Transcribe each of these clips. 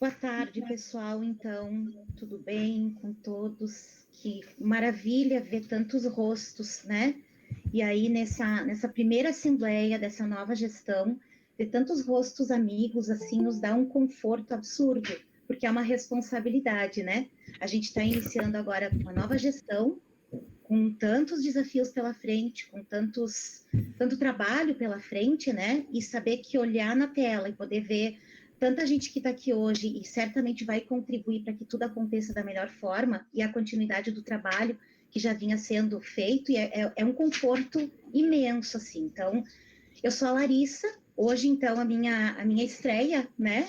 Boa tarde, pessoal. Então, tudo bem com todos? Que maravilha ver tantos rostos, né? E aí, nessa primeira assembleia dessa nova gestão, ver tantos rostos amigos, assim, nos dá um conforto absurdo, porque é uma responsabilidade, né? A gente está iniciando agora uma nova gestão, com tantos desafios pela frente, com tanto trabalho pela frente, né? E saber que olhar na tela e poder ver tanta gente que está aqui hoje e certamente vai contribuir para que tudo aconteça da melhor forma e a continuidade do trabalho que já vinha sendo feito, e é um conforto imenso, assim. Então, eu sou a Larissa, hoje, então, a minha estreia, né,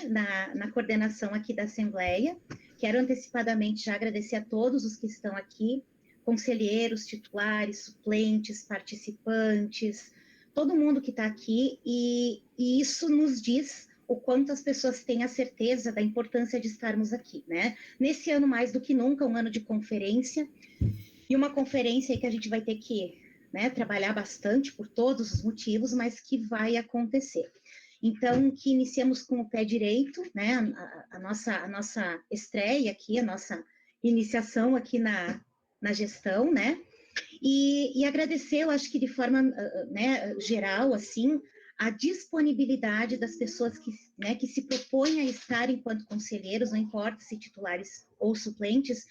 na coordenação aqui da Assembleia. Quero antecipadamente já agradecer a todos os que estão aqui, conselheiros, titulares, suplentes, participantes, todo mundo que está aqui, e isso nos diz o quanto as pessoas têm a certeza da importância de estarmos aqui, né? Nesse ano, mais do que nunca, um ano de conferência, e uma conferência que a gente vai ter que, né, trabalhar bastante por todos os motivos, mas que vai acontecer. Então, que iniciamos com o pé direito, né, a nossa estreia aqui, a nossa iniciação aqui na gestão, né, e agradecer, eu acho que de forma, né, geral, assim, a disponibilidade das pessoas que, né, que se propõem a estar enquanto conselheiros, não importa se titulares ou suplentes,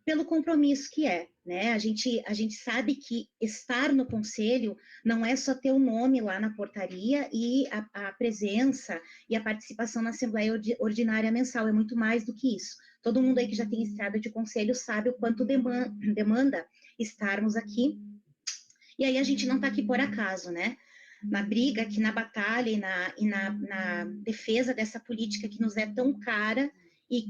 pelo compromisso que é, né? A gente sabe que estar no conselho não é só ter o nome lá na portaria e a presença e a participação na Assembleia Ordinária mensal, é muito mais do que isso. Todo mundo aí que já tem estrada de conselho sabe o quanto demanda estarmos aqui. E aí a gente não está aqui por acaso, né? Na briga, aqui na batalha na defesa dessa política que nos é tão cara e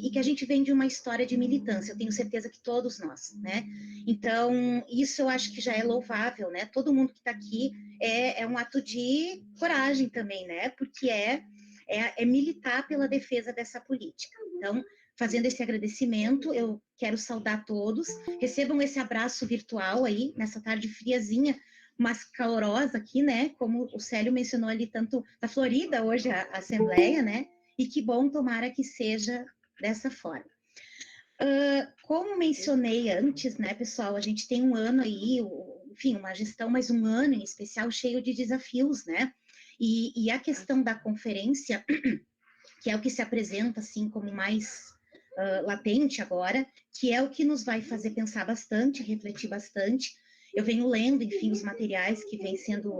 que a gente vem de uma história de militância, eu tenho certeza que todos nós, né? Então, isso eu acho que já é louvável, né? Todo mundo que está aqui é um ato de coragem também, né? Porque é militar pela defesa dessa política. Então, fazendo esse agradecimento, eu quero saudar todos, recebam esse abraço virtual aí, nessa tarde friazinha, mas calorosa aqui, né? Como o Célio mencionou ali, tanto da Florida hoje a Assembleia, né? E que bom, tomara que seja dessa forma. Como mencionei antes, né, pessoal, a gente tem um ano aí, enfim, uma gestão, mas um ano em especial cheio de desafios, né? E a questão da conferência, que é o que se apresenta assim como mais latente agora, que é o que nos vai fazer pensar bastante, refletir bastante. Eu venho lendo, enfim, os materiais que vêm sendo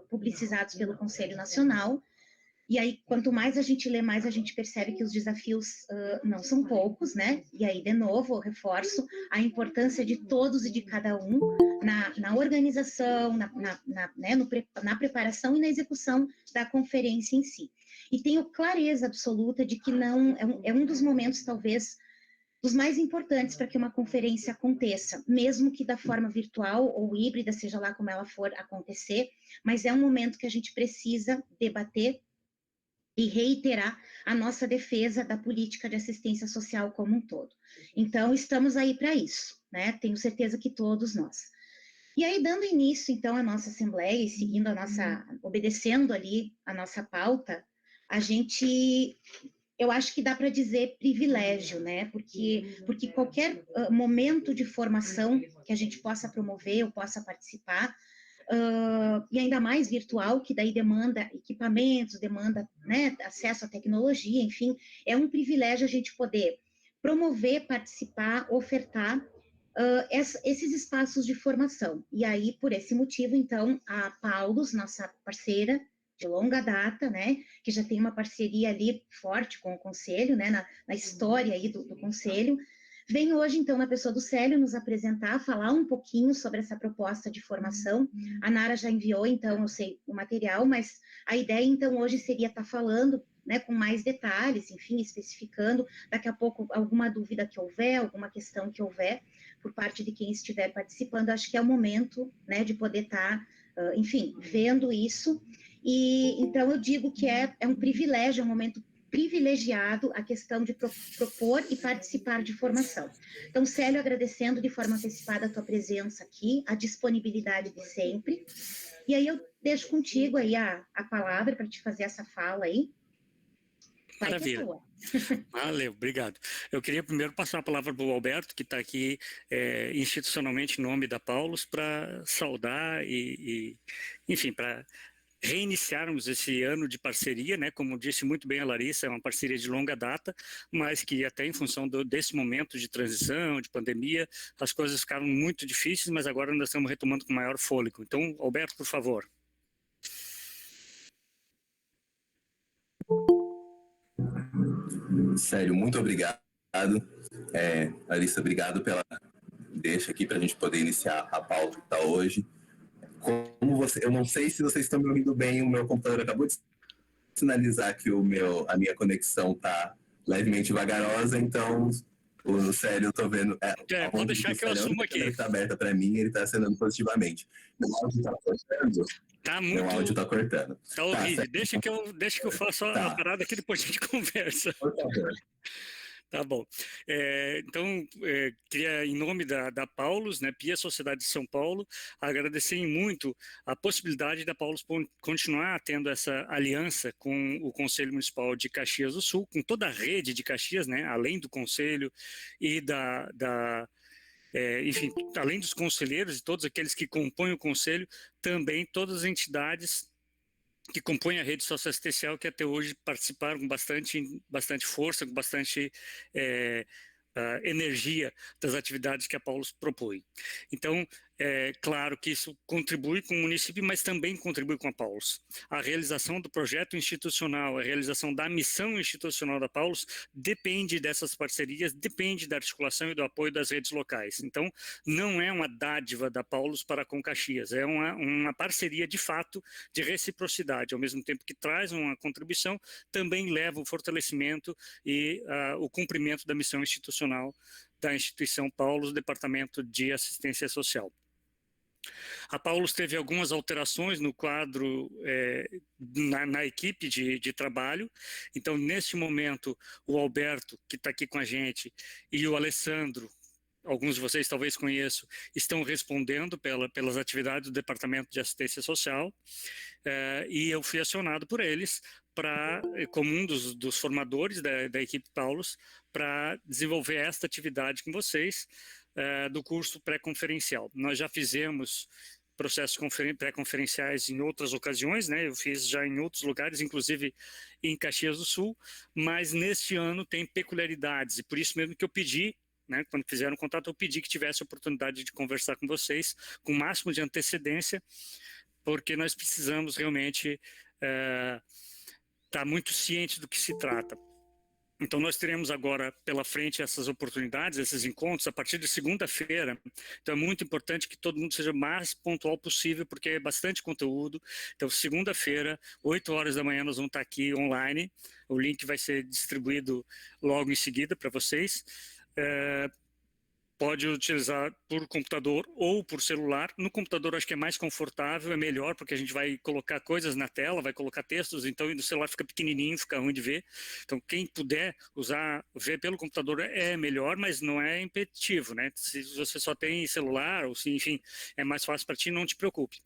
publicizados pelo Conselho Nacional, e aí, quanto mais a gente lê, mais a gente percebe que os desafios não são poucos, né? E aí, de novo, eu reforço a importância de todos e de cada um na organização, né, na preparação e na execução da conferência em si. E tenho clareza absoluta de que não é um dos momentos, talvez, dos mais importantes para que uma conferência aconteça, mesmo que da forma virtual ou híbrida, seja lá como ela for acontecer, mas é um momento que a gente precisa debater e reiterar a nossa defesa da política de assistência social como um todo. Então, estamos aí para isso, né? Tenho certeza que todos nós. E aí, dando início, então, à nossa assembleia e seguindo obedecendo ali a nossa pauta, a gente, eu acho que dá para dizer privilégio, né? Porque qualquer momento de formação que a gente possa promover ou possa participar, e ainda mais virtual, que daí demanda equipamentos, demanda, né, acesso à tecnologia, enfim, é um privilégio a gente poder promover, participar, ofertar esses espaços de formação. E aí, por esse motivo, então, a Paulus, nossa parceira de longa data, né, que já tem uma parceria ali forte com o Conselho, né, na história aí do Conselho, vem hoje, então, na pessoa do Célio, nos apresentar, falar um pouquinho sobre essa proposta de formação. A Nara já enviou, então, eu sei o material, mas a ideia, então, hoje seria estar falando, né, com mais detalhes, enfim, especificando, daqui a pouco, alguma dúvida que houver, alguma questão que houver, por parte de quem estiver participando, acho que é o momento, né, de poder estar, enfim, vendo isso. E, então, eu digo que é um privilégio, é um momento privilegiado a questão de propor e participar de formação. Então, Célio, agradecendo de forma antecipada a tua presença aqui, a disponibilidade de sempre, e aí eu deixo contigo aí a palavra para te fazer essa fala aí. Vai que é Maravilha. tua. Valeu, obrigado. Eu queria primeiro passar a palavra para o Alberto, que está aqui institucionalmente em nome da Paulus, para saudar enfim, para reiniciarmos esse ano de parceria, né? Como disse muito bem a Larissa, é uma parceria de longa data, mas que até em função desse momento de transição, de pandemia, as coisas ficaram muito difíceis, mas agora nós estamos retomando com maior fôlego. Então, Alberto, por favor. Sério, muito obrigado. Larissa, obrigado pela deixa aqui para a gente poder iniciar a pauta que está hoje. Eu não sei se vocês estão me ouvindo bem, o meu computador acabou de sinalizar que a minha conexão está levemente vagarosa, então o Célio, eu tô vendo. Pode deixar que eu assumo aqui. A está aberta para mim, ele está acenando positivamente. Meu áudio está cortando? Tá muito... Meu áudio está cortando. Tá horrível. Deixa que eu faço a parada que depois a gente conversa. Por favor. Tá bom. Então, queria, em nome da Paulus, né, Pia Sociedade de São Paulo, agradecer muito a possibilidade da Paulus continuar tendo essa aliança com o Conselho Municipal de Caxias do Sul, com toda a rede de Caxias, né, além do Conselho e enfim, além dos conselheiros e todos aqueles que compõem o Conselho, também todas as entidades que compõem a rede socioassistencial, que até hoje participaram com bastante força, com bastante energia das atividades que a Paulus propõe. Então, é claro que isso contribui com o município, mas também contribui com a Paulus. A realização do projeto institucional, a realização da missão institucional da Paulus depende dessas parcerias, depende da articulação e do apoio das redes locais. Então, não é uma dádiva da Paulus para com Caxias, é uma parceria de fato de reciprocidade, ao mesmo tempo que traz uma contribuição, também leva o fortalecimento e o cumprimento da missão institucional da instituição Paulus, Departamento de Assistência Social. A Paulus teve algumas alterações no quadro, na equipe de trabalho. Então, neste momento, o Alberto, que está aqui com a gente, e o Alessandro, alguns de vocês talvez conheçam, estão respondendo pelas atividades do Departamento de Assistência Social, e eu fui acionado por eles como um dos formadores da equipe Paulus, para desenvolver esta atividade com vocês, do curso pré-conferencial. Nós já fizemos processos pré-conferenciais em outras ocasiões, né? Eu fiz já em outros lugares, inclusive em Caxias do Sul, mas neste ano tem peculiaridades, e por isso mesmo que eu pedi, né, quando fizeram o contato, eu pedi que tivesse a oportunidade de conversar com vocês com o máximo de antecedência, porque nós precisamos realmente estar muito cientes do que se trata. Então, nós teremos agora pela frente essas oportunidades, esses encontros, a partir de segunda-feira. Então, é muito importante que todo mundo seja o mais pontual possível, porque é bastante conteúdo. Então, segunda-feira, 8 horas da manhã, nós vamos estar aqui online. O link vai ser distribuído logo em seguida para vocês. Pode utilizar por computador ou por celular. No computador acho que é mais confortável, é melhor, porque a gente vai colocar coisas na tela, vai colocar textos, então e no celular fica pequenininho, fica ruim de ver. Então quem puder ver pelo computador é melhor, mas não é impeditivo, né? Se você só tem celular, ou se, enfim, é mais fácil para ti, não te preocupe,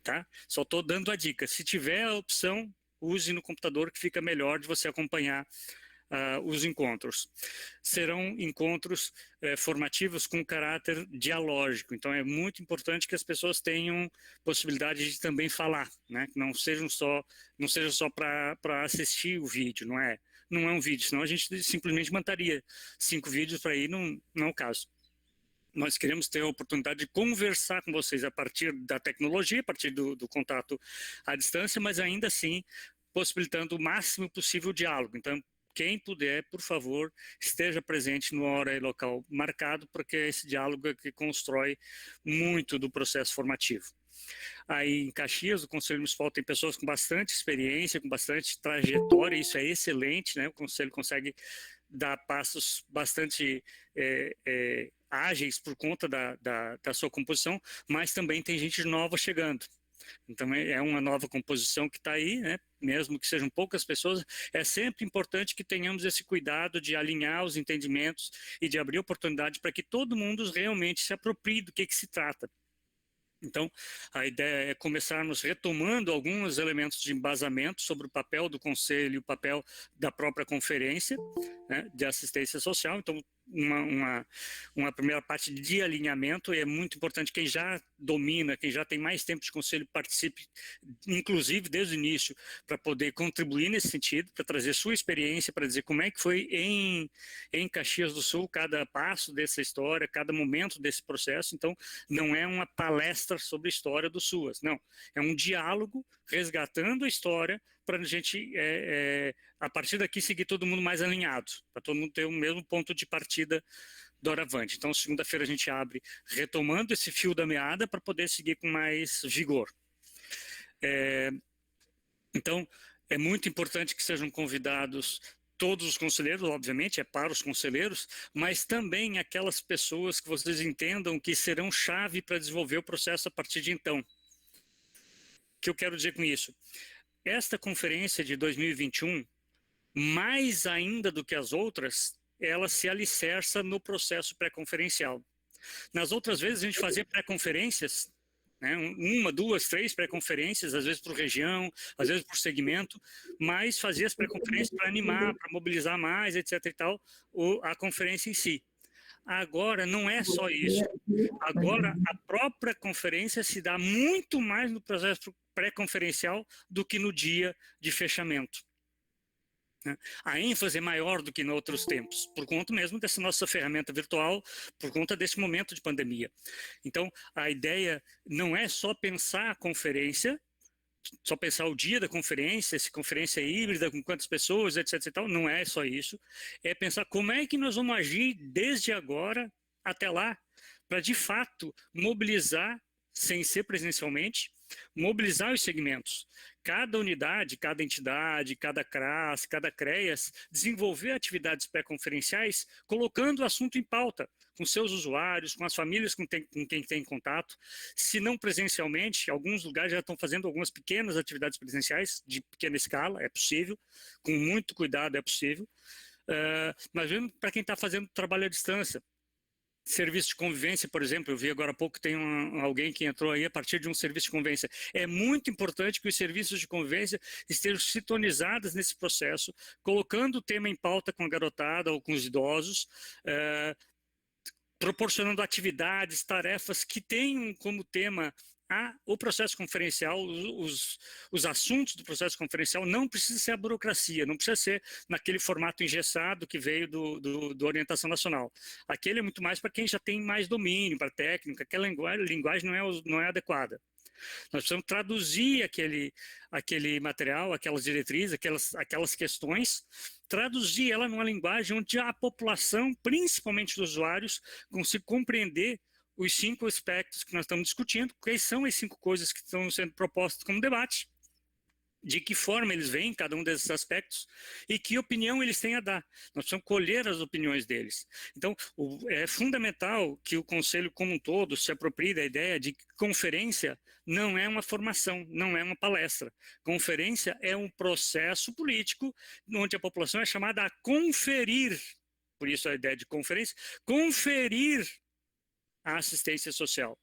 tá? Só estou dando a dica. Se tiver a opção, use no computador, que fica melhor de você acompanhar os encontros. Serão encontros formativos com caráter dialógico, então é muito importante que as pessoas tenham possibilidade de também falar, né? Não seja só para assistir o vídeo, não é um vídeo, senão a gente simplesmente mandaria 5 vídeos para ir, não é o caso. Nós queremos ter a oportunidade de conversar com vocês a partir da tecnologia, a partir do contato à distância, mas ainda assim possibilitando o máximo possível o diálogo. Então, quem puder, por favor, esteja presente no hora e local marcado, porque esse diálogo é que constrói muito do processo formativo. Aí em Caxias, o Conselho Municipal tem pessoas com bastante experiência, com bastante trajetória, isso é excelente, né? O Conselho consegue dar passos bastante ágeis por conta da sua composição, mas também tem gente nova chegando. Então é uma nova composição que está aí, né? Mesmo que sejam poucas pessoas, é sempre importante que tenhamos esse cuidado de alinhar os entendimentos e de abrir oportunidade para que todo mundo realmente se aproprie do que se trata. Então, a ideia é começarmos retomando alguns elementos de embasamento sobre o papel do Conselho e o papel da própria conferência, né, de assistência social. Então, uma primeira parte de alinhamento, e é muito importante quem já domina, quem já tem mais tempo de conselho, participe, inclusive desde o início, para poder contribuir nesse sentido, para trazer sua experiência, para dizer como é que foi em Caxias do Sul cada passo dessa história, cada momento desse processo. Então, não é uma palestra sobre a história do SUAS, não. É um diálogo resgatando a história para a gente, a partir daqui, seguir todo mundo mais alinhado, para todo mundo ter o mesmo ponto de partida doravante. Então, segunda-feira a gente abre retomando esse fio da meada para poder seguir com mais vigor. Então, é muito importante que sejam convidados todos os conselheiros, obviamente, é para os conselheiros, mas também aquelas pessoas que vocês entendam que serão chave para desenvolver o processo a partir de então. O que eu quero dizer com isso? Esta conferência de 2021, mais ainda do que as outras, ela se alicerça no processo pré-conferencial. Nas outras vezes, a gente fazia pré-conferências, né, 1, 2, 3 pré-conferências, às vezes por região, às vezes por segmento, mas fazia as pré-conferências para animar, para mobilizar mais, etc. e tal, a conferência em si. Agora, não é só isso. Agora, a própria conferência se dá muito mais no processo pré-conferencial do que no dia de fechamento. A ênfase é maior do que em outros tempos, por conta mesmo dessa nossa ferramenta virtual, por conta desse momento de pandemia. Então, a ideia não é só pensar a conferência, só pensar o dia da conferência, se conferência é híbrida, com quantas pessoas, etc. e tal, não é só isso. É pensar como é que nós vamos agir desde agora até lá, para de fato mobilizar, sem ser presencialmente, mobilizar os segmentos. Cada unidade, cada entidade, cada CRAS, cada CREAS, desenvolver atividades pré-conferenciais, colocando o assunto em pauta, com seus usuários, com as famílias com quem tem contato. Se não presencialmente, alguns lugares já estão fazendo algumas pequenas atividades presenciais, de pequena escala, é possível, com muito cuidado é possível. Mas mesmo para quem está fazendo trabalho à distância, serviço de convivência, por exemplo, eu vi agora há pouco que tem alguém que entrou aí a partir de um serviço de convivência. É muito importante que os serviços de convivência estejam sintonizados nesse processo, colocando o tema em pauta com a garotada ou com os idosos, proporcionando atividades, tarefas que tenham como tema o processo conferencial, os assuntos do processo conferencial. Não precisa ser a burocracia, não precisa ser naquele formato engessado que veio do Orientação Nacional. Aquele é muito mais para quem já tem mais domínio, para técnica, aquela linguagem não é adequada. Nós precisamos traduzir aquele material, aquelas diretrizes, aquelas questões, traduzir ela numa linguagem onde a população, principalmente os usuários, consiga compreender os 5 aspectos que nós estamos discutindo, quais são as 5 coisas que estão sendo propostas como debate, de que forma eles veem cada um desses aspectos e que opinião eles têm a dar. Nós precisamos colher as opiniões deles. Então, é fundamental que o Conselho como um todo se aproprie da ideia de que conferência não é uma formação, não é uma palestra. Conferência é um processo político onde a população é chamada a conferir, por isso a ideia de conferência, conferir a assistência social.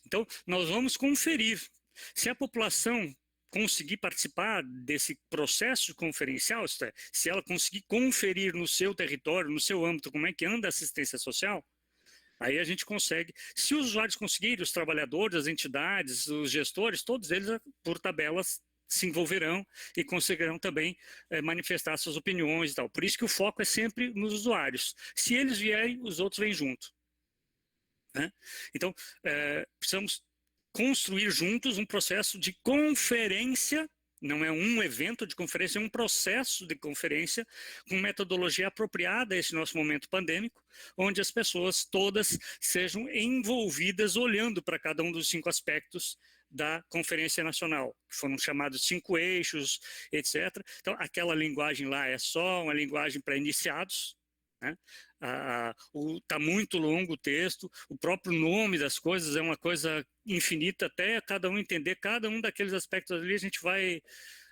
Então, nós vamos conferir. Se a população conseguir participar desse processo conferencial, isto é, se ela conseguir conferir no seu território, no seu âmbito, como é que anda a assistência social, aí a gente consegue. Se os usuários conseguirem, os trabalhadores, as entidades, os gestores, todos eles, por tabelas, se envolverão e conseguirão também manifestar suas opiniões e tal. Por isso que o foco é sempre nos usuários. Se eles vierem, os outros vêm junto. Né? Então, precisamos construir juntos um processo de conferência, não é um evento de conferência, é um processo de conferência com metodologia apropriada a esse nosso momento pandêmico, onde as pessoas todas sejam envolvidas olhando para cada um dos 5 aspectos da Conferência Nacional, que foram chamados 5 eixos, etc. Então, aquela linguagem lá é só uma linguagem para iniciados, né? Tá muito longo o texto, o próprio nome das coisas é uma coisa infinita, até cada um entender cada um daqueles aspectos ali, a gente vai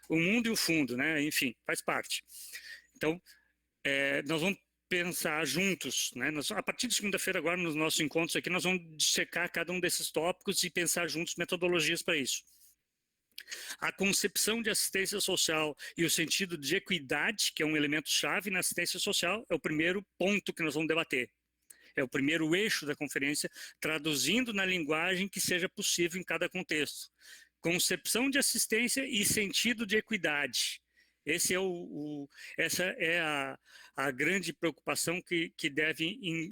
o mundo e o fundo, né? Enfim, faz parte. Então, nós vamos pensar juntos, né? A partir de segunda-feira agora, nos nossos encontros aqui, nós vamos dissecar cada um desses tópicos e pensar juntos metodologias para isso. A concepção de assistência social e o sentido de equidade, que é um elemento chave na assistência social, é o primeiro ponto que nós vamos debater. É o primeiro eixo da conferência, traduzindo na linguagem que seja possível em cada contexto. Concepção de assistência e sentido de equidade. Essa é a grande preocupação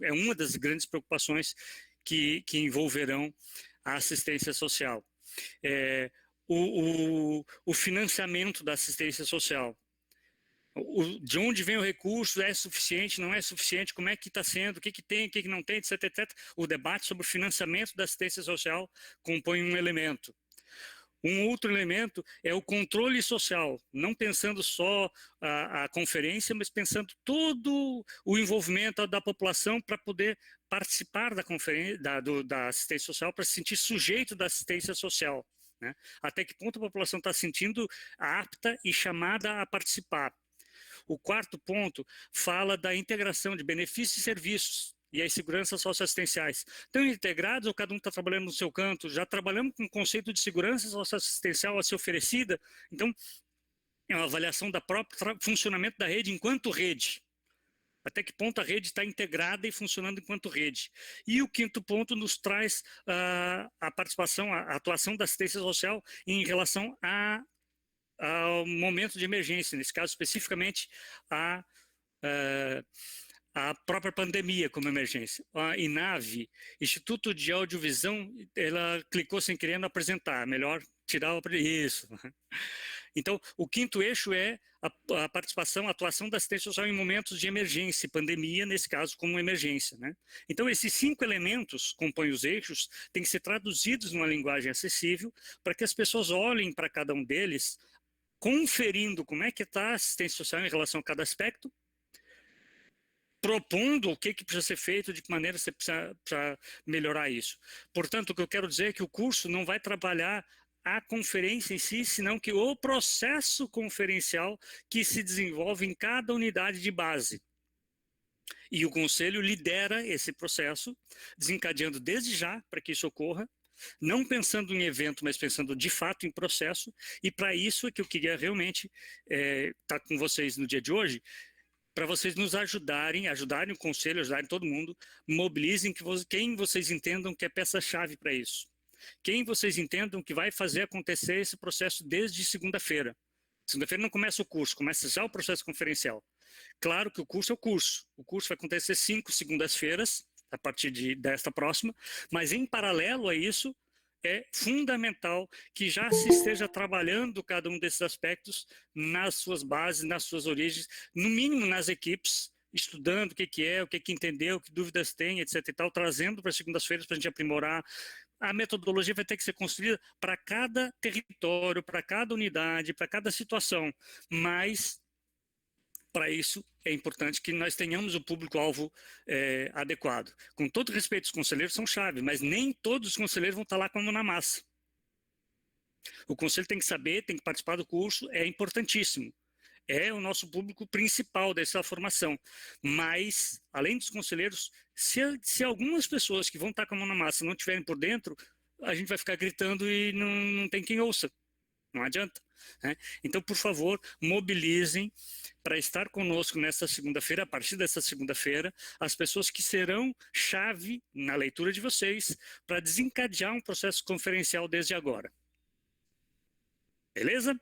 é uma das grandes preocupações que envolverão a assistência social. O financiamento da assistência social. De onde vem o recurso, é suficiente, não é suficiente, como é que está sendo, o que tem, o que não tem, etc, etc. O debate sobre o financiamento da assistência social compõe um elemento. Um outro elemento é o controle social, não pensando só a conferência, mas pensando todo o envolvimento da população para poder participar da conferência, da assistência social, para se sentir sujeito da assistência social, né? Até que ponto a população está se sentindo apta e chamada a participar. O quarto ponto fala da integração de benefícios e serviços e as seguranças socioassistenciais. Estão integrados ou cada um está trabalhando no seu canto? Já trabalhamos com o conceito de segurança socioassistencial a ser oferecida? Então, é uma avaliação do próprio funcionamento da rede enquanto rede. Até que ponto a rede está integrada e funcionando enquanto rede. E o quinto ponto nos traz a participação, a atuação da assistência social em relação ao momento de emergência, nesse caso especificamente a própria pandemia como emergência. A INAVE, Instituto de Audiovisual, ela clicou sem querer no apresentar, melhor tirar isso. Então, o quinto eixo é a participação, a atuação da assistência social em momentos de emergência, pandemia, nesse caso, como emergência, né? Então, esses 5 elementos compõem os eixos, têm que ser traduzidos numa linguagem acessível, para que as pessoas olhem para cada um deles, conferindo como é que está a assistência social em relação a cada aspecto, propondo o que precisa ser feito, de que maneira você precisa melhorar isso. Portanto, o que eu quero dizer é que o curso não vai trabalhar a conferência em si, senão que o processo conferencial que se desenvolve em cada unidade de base. E o Conselho lidera esse processo, desencadeando desde já para que isso ocorra, não pensando em evento, mas pensando de fato em processo, e para isso é que eu queria realmente estar com vocês no dia de hoje, para vocês nos ajudarem o Conselho, ajudarem todo mundo, mobilizem quem vocês entendam que é peça-chave para isso. Quem vocês entendam que vai fazer acontecer esse processo desde segunda-feira. Segunda-feira não começa o curso, começa já o processo conferencial. Claro que o curso é o curso. O curso vai acontecer 5 segundas-feiras, a partir desta próxima, mas em paralelo a isso, é fundamental que já se esteja trabalhando cada um desses aspectos nas suas bases, nas suas origens, no mínimo nas equipes, estudando o que é, o que entendeu, que dúvidas tem, etc e tal, trazendo para segundas-feiras para a gente aprimorar. A metodologia vai ter que ser construída para cada território, para cada unidade, para cada situação, mas para isso é importante que nós tenhamos o público-alvo adequado. Com todo respeito, os conselheiros são chave, mas nem todos os conselheiros vão estar lá com a mão na massa. O conselho tem que saber, tem que participar do curso, é importantíssimo. É o nosso público principal dessa formação. Mas, além dos conselheiros, se algumas pessoas que vão estar com a mão na massa não estiverem por dentro, a gente vai ficar gritando e não tem quem ouça. Não adianta, né? Então, por favor, mobilizem para estar conosco nesta segunda-feira, a partir dessa segunda-feira, as pessoas que serão chave na leitura de vocês para desencadear um processo conferencial desde agora. Beleza?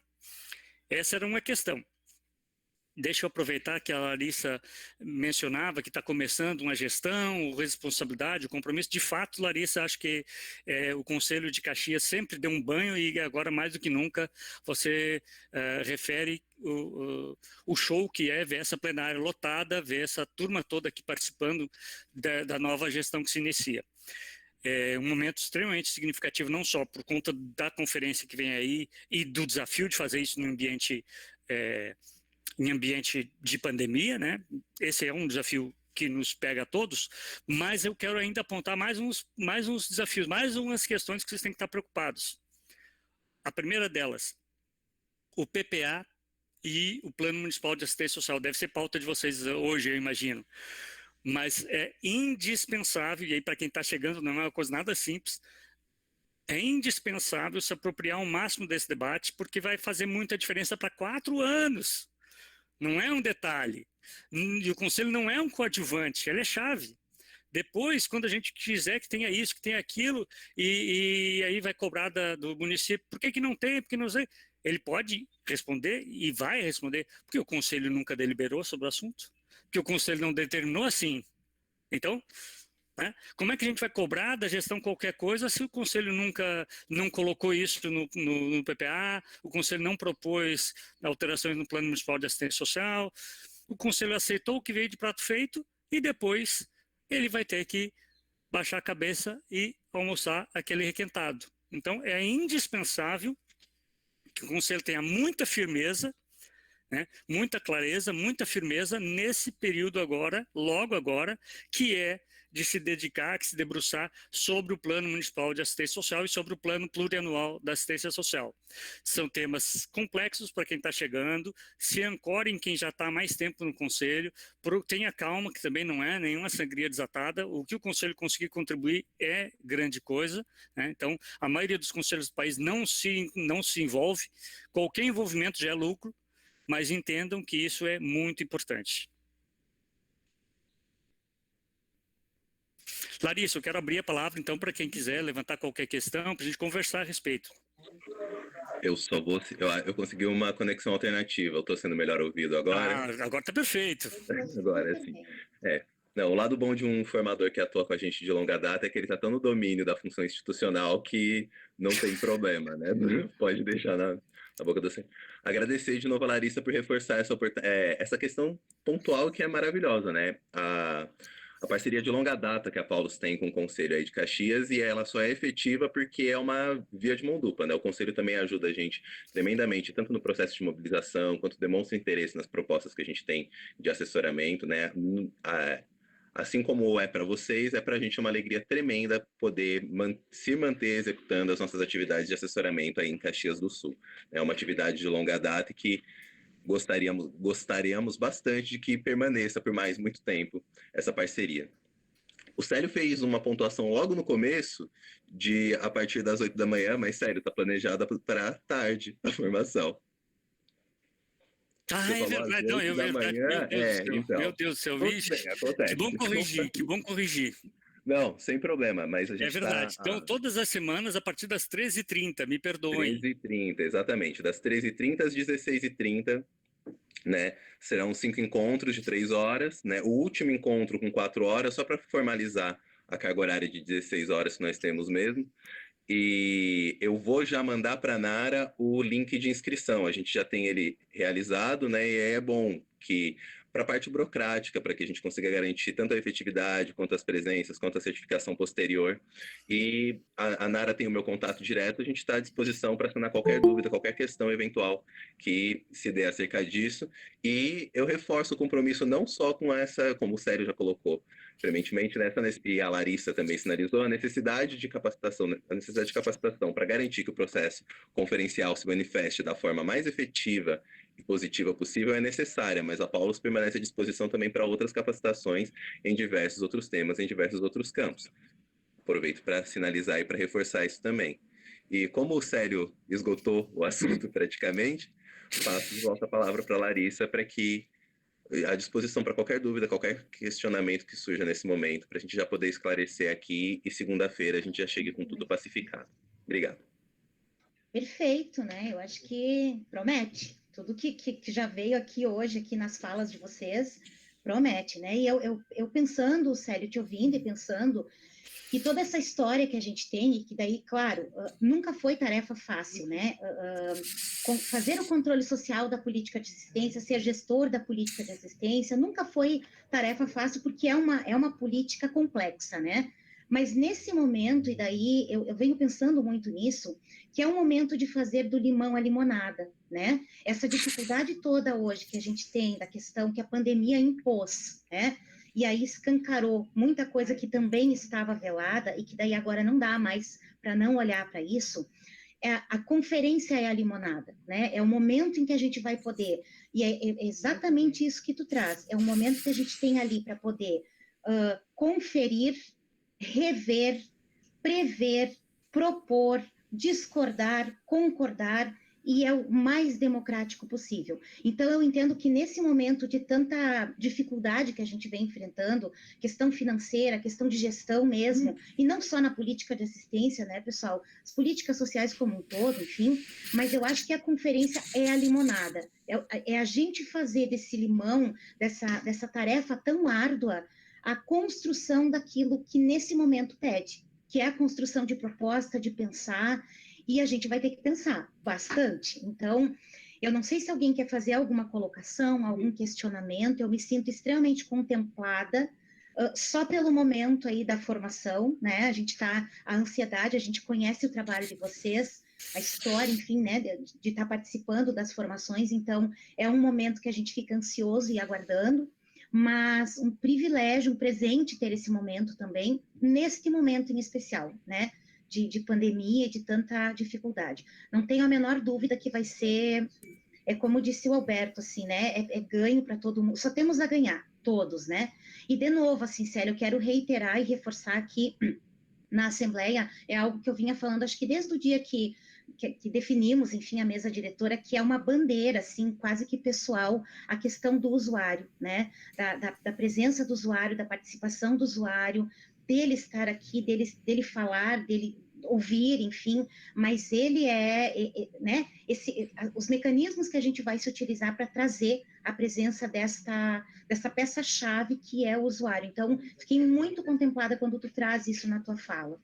Essa era uma questão. Deixa eu aproveitar que a Larissa mencionava que está começando uma gestão, responsabilidade, o compromisso. De fato, Larissa, acho que o Conselho de Caxias sempre deu um banho e agora, mais do que nunca, você refere o show que é ver essa plenária lotada, ver essa turma toda aqui participando da nova gestão que se inicia. É um momento extremamente significativo, não só por conta da conferência que vem aí e do desafio de fazer isso em ambiente de pandemia, né? Esse é um desafio que nos pega a todos, mas eu quero ainda apontar mais uns desafios, mais umas questões que vocês têm que estar preocupados. A primeira delas, o PPA e o Plano Municipal de Assistência Social. Deve ser pauta de vocês hoje, eu imagino. Mas é indispensável, e aí para quem está chegando não é uma coisa nada simples, é indispensável se apropriar ao máximo desse debate, porque vai fazer muita diferença para 4 anos. Não é um detalhe. E o Conselho não é um coadjuvante, ele é chave. Depois, quando a gente quiser que tenha isso, que tenha aquilo, e aí vai cobrar do município, por que não tem, por que não sei? Ele pode responder e vai responder, porque o Conselho nunca deliberou sobre o assunto, porque o Conselho não determinou assim. Então, né, como é que a gente vai cobrar da gestão qualquer coisa se o Conselho nunca não colocou isso no PPA, o Conselho não propôs alterações no Plano Municipal de Assistência Social, o Conselho aceitou o que veio de prato feito e depois ele vai ter que baixar a cabeça e almoçar aquele requentado. Então, é indispensável que o Conselho tenha muita firmeza, né, muita clareza, muita firmeza nesse período agora, logo agora, que é de se dedicar, de se debruçar sobre o Plano Municipal de Assistência Social e sobre o Plano Plurianual da Assistência Social. São temas complexos para quem está chegando, se ancorem quem já está há mais tempo no Conselho, tenha calma, que também não é nenhuma sangria desatada, o que o Conselho conseguir contribuir é grande coisa, né? Então, a maioria dos conselhos do país não se envolve, qualquer envolvimento já é lucro, mas entendam que isso é muito importante. Larissa, eu quero abrir a palavra, então, para quem quiser levantar qualquer questão, para a gente conversar a respeito. Eu só vou... Eu consegui uma conexão alternativa, eu estou sendo melhor ouvido agora. Agora está perfeito. Agora sim. Não, o lado bom de um formador que atua com a gente de longa data é que ele está tão no domínio da função institucional que não tem problema, né? Pode deixar na boca do senhor. Agradecer de novo a Larissa por reforçar essa questão pontual que é maravilhosa, né? A parceria de longa data que a Paulus tem com o Conselho aí de Caxias, e ela só é efetiva porque é uma via de mão dupla, né? O Conselho também ajuda a gente tremendamente, tanto no processo de mobilização, quanto demonstra interesse nas propostas que a gente tem de assessoramento, né? Assim como é para vocês, é para a gente uma alegria tremenda poder se manter executando as nossas atividades de assessoramento aí em Caxias do Sul. É uma atividade de longa data e que gostaríamos bastante de que permaneça por mais muito tempo essa parceria. O Célio fez uma pontuação logo no começo, a partir das 8 da manhã, mas sério, está planejada para tarde a formação. É verdade, não, é verdade. Meu Deus do céu, vixe. Que bom corrigir. Não, sem problema, mas a gente verdade. Então, todas as semanas, a partir das 13h30, me perdoem. 13h30, exatamente. Das 13h30 às 16h30, né? Serão 5 encontros de 3 horas, né? O último encontro com 4 horas, só para formalizar a carga horária de 16 horas que nós temos mesmo. E eu vou já mandar para a Nara o link de inscrição. A gente já tem ele realizado, né? E é bom que, para a parte burocrática, para que a gente consiga garantir tanto a efetividade, quanto as presenças, quanto a certificação posterior. E a Nara tem o meu contato direto, a gente está à disposição para sanar qualquer dúvida, qualquer questão eventual que se dê acerca disso. E eu reforço o compromisso não só com essa, como o Célio já colocou prementemente, e a Larissa também sinalizou, a necessidade de capacitação para garantir que o processo conferencial se manifeste da forma mais efetiva e positiva possível é necessária, mas a Paulus permanece à disposição também para outras capacitações em diversos outros temas, em diversos outros campos. Aproveito para sinalizar e para reforçar isso também. E como o Célio esgotou o assunto praticamente, passo de volta a palavra para a Larissa para que à disposição para qualquer dúvida, qualquer questionamento que surja nesse momento, para a gente já poder esclarecer aqui e segunda-feira a gente já chegue com tudo pacificado. Obrigado. Perfeito, né? Eu acho que promete. Tudo que já veio aqui hoje, aqui nas falas de vocês, promete, né? E eu pensando, Célio, te ouvindo e pensando que toda essa história que a gente tem, e que daí, claro, nunca foi tarefa fácil, né? Fazer o controle social da política de assistência, ser gestor da política de assistência, nunca foi tarefa fácil, porque é uma política complexa, né? Mas nesse momento, e daí eu venho pensando muito nisso, que é um momento de fazer do limão a limonada, né? Essa dificuldade toda hoje que a gente tem, da questão que a pandemia impôs, né? E aí escancarou muita coisa que também estava velada e que daí agora não dá mais para não olhar para isso. a conferência é a limonada, né? É o momento em que a gente vai poder, e é exatamente isso que tu traz, é um momento que a gente tem ali para poder conferir, rever, prever, propor, discordar, concordar, e é o mais democrático possível. Então, eu entendo que nesse momento de tanta dificuldade que a gente vem enfrentando, questão financeira, questão de gestão mesmo, e não só na política de assistência, né, pessoal? As políticas sociais como um todo, enfim, mas eu acho que a conferência é a limonada, é a gente fazer desse limão, dessa tarefa tão árdua, a construção daquilo que nesse momento pede, que é a construção de proposta, de pensar, e a gente vai ter que pensar bastante. Então, eu não sei se alguém quer fazer alguma colocação, algum questionamento, eu me sinto extremamente contemplada, só pelo momento aí da formação, né? A gente tá, a ansiedade, a gente conhece o trabalho de vocês, a história, enfim, né, de estar participando das formações, então é um momento que a gente fica ansioso e aguardando, mas um privilégio, um presente ter esse momento também, neste momento em especial, né? De pandemia e de tanta dificuldade. Não tenho a menor dúvida que vai ser, como disse o Alberto, assim, né? É ganho para todo mundo. Só temos a ganhar, todos, né? E, de novo, assim, sério, eu quero reiterar e reforçar que na Assembleia é algo que eu vinha falando, acho que desde o dia que definimos, enfim, a mesa diretora, que é uma bandeira, assim, quase que pessoal, a questão do usuário, né? Da presença do usuário, da participação do usuário, dele estar aqui, dele falar, dele ouvir, enfim, mas ele né, os mecanismos que a gente vai se utilizar para trazer a presença dessa peça-chave que é o usuário. Então, fiquei muito contemplada quando tu traz isso na tua fala.